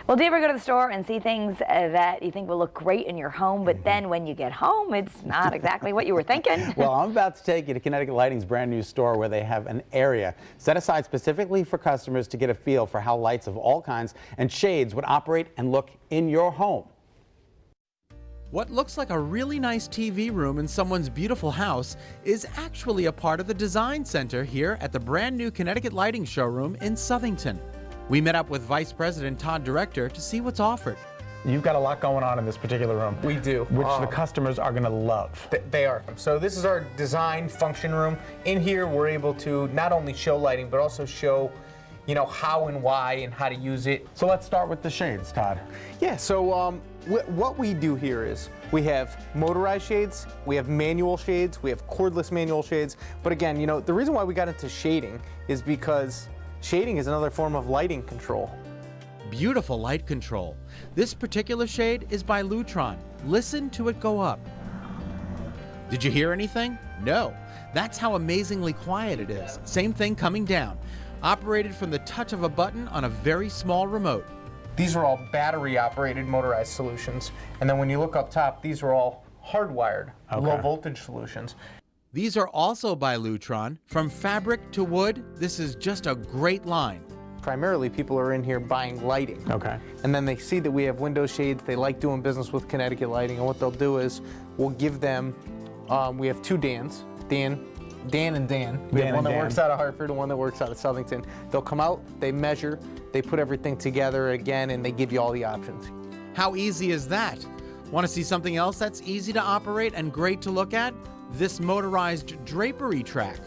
Well, do you ever go to the store and see things that you think will look great in your home, but then when you get home, it's not exactly what you were thinking? Well, I'm about to take you to Connecticut Lighting's brand new store where they have an area set aside specifically for customers to get a feel for how lights of all kinds and shades would operate and look in your home. What looks like a really nice TV room in someone's beautiful house is actually a part of the design center here at the brand new Connecticut Lighting showroom in Southington. We met up with Vice President Todd Director to see what's offered. You've got a lot going on in this particular room. We do. Which the customers are going to love. They are. So this is our design function room. In here we're able to not only show lighting but also show, you know, how and why and how to use it. So let's start with the shades, Todd. Yeah, so what we do here is we have motorized shades, we have manual shades, we have cordless manual shades. But again, you know, the reason why we got into shading is because shading is another form of lighting control. Beautiful light control. This particular shade is by Lutron. Listen to it go up. Did you hear anything? No. That's how amazingly quiet it is. Same thing coming down. Operated from the touch of a button on a very small remote. These are all battery-operated motorized solutions. And then when you look up top, these are all hardwired, low-voltage solutions. These are also by Lutron. From fabric to wood, this is just a great line. Primarily, people are in here buying lighting. Okay. And then they see that we have window shades. They like doing business with Connecticut Lighting. And what they'll do is we'll give them, we have two Dans, Dan and Dan. We have one that works out of Hartford and one that works out of Southington. They'll come out, they measure, they put everything together again, and they give you all the options. How easy is that? Want to see something else that's easy to operate and great to look at? This motorized drapery track.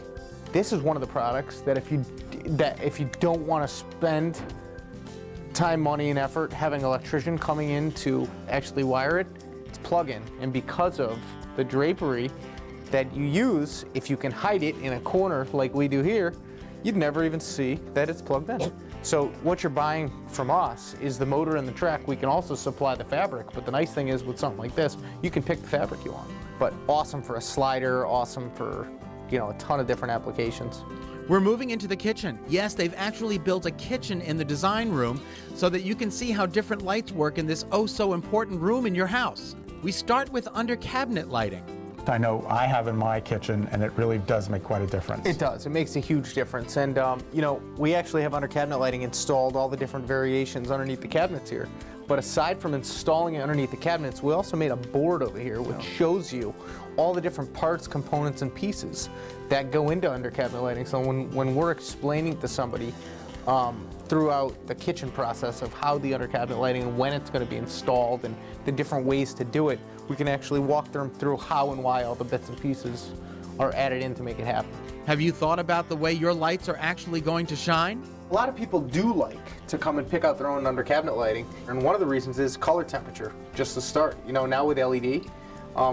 This is one of the products that if you don't want to spend time, money, and effort having an electrician coming in to actually wire it, it's plug-in. And because of the drapery that you use, if you can hide it in a corner like we do here, you'd never even see that it's plugged in. So what you're buying from us is the motor and the track. We can also supply the fabric, but the nice thing is with something like this, you can pick the fabric you want. But awesome for a slider, awesome for, you know, a ton of different applications. We're moving into the kitchen. Yes, they've actually built a kitchen in the design room so that you can see how different lights work in this oh so important room in your house. We start with under cabinet lighting. I know I have in my kitchen, and it really does make quite a difference. It does. It makes a huge difference. And, you know, we actually have under cabinet lighting installed all the different variations underneath the cabinets here. But aside from installing it underneath the cabinets, we also made a board over here which shows you all the different parts, components, and pieces that go into under cabinet lighting. So when we're explaining to somebody throughout the kitchen process of how the under cabinet lighting and when it's going to be installed and the different ways to do it, we can actually walk them through how and why all the bits and pieces are added in to make it happen. Have you thought about the way your lights are actually going to shine? A lot of people do like to come and pick out their own under cabinet lighting, and one of the reasons is color temperature, just to start. You know, now with LED,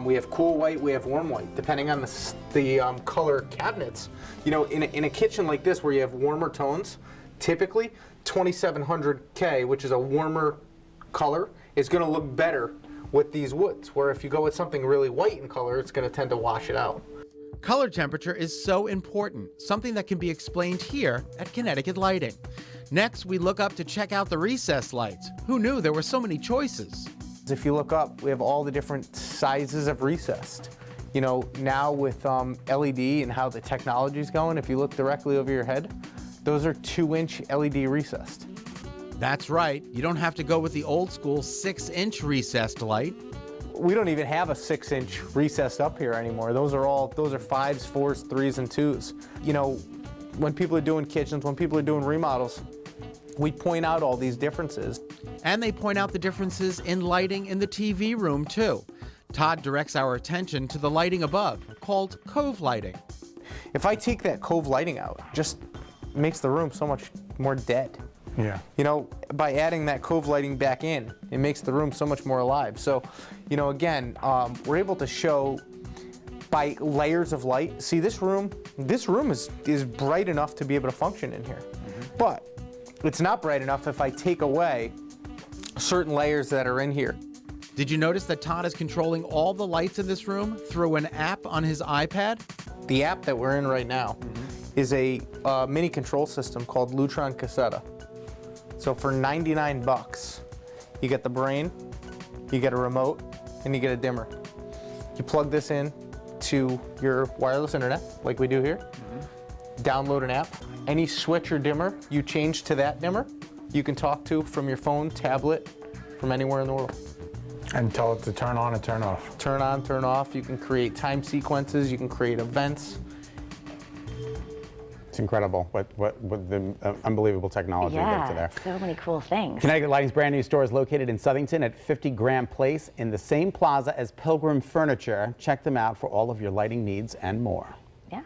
we have cool white, we have warm white, depending on the color cabinets. You know, in a kitchen like this where you have warmer tones, typically 2700K, which is a warmer color, is going to look better with these woods, where if you go with something really white in color, it's going to tend to wash it out. Color temperature is so important, something that can be explained here at Connecticut Lighting. Next, we look up to check out the recessed lights. Who knew there were so many choices? If you look up, we have all the different sizes of recessed. You know, now with LED and how the technology is going, if you look directly over your head, those are 2-inch LED recessed. That's right. You don't have to go with the old school 6-inch recessed light. We don't even have a 6-inch recessed up here anymore. Those are 5s, 4s, 3s, and 2s. You know, when people are doing kitchens, when people are doing remodels, we point out all these differences. And they point out the differences in lighting in the TV room, too. Todd directs our attention to the lighting above, called cove lighting. If I take that cove lighting out, just makes the room so much more dead. Yeah. You know, by adding that cove lighting back in, it makes the room so much more alive. So, you know, again, we're able to show by layers of light. See, this room is bright enough to be able to function in here. But it's not bright enough if I take away certain layers that are in here. Did you notice that Todd is controlling all the lights in this room through an app on his iPad? The app that we're in right now is a mini control system called Lutron Cassetta. So for $99, you get the brain, you get a remote, and you get a dimmer. You plug this in to your wireless internet, like we do here. Download an app. Any switch or dimmer you change to that dimmer, you can talk to from your phone, tablet, from anywhere in the world. And tell it to turn on and turn off. Turn on, turn off. You can create time sequences. You can create events. It's incredible what the unbelievable technology they get to there. So many cool things. Connecticut Lighting's brand new store is located in Southington at 50 Graham Place in the same plaza as Pilgrim Furniture. Check them out for all of your lighting needs and more. Yeah.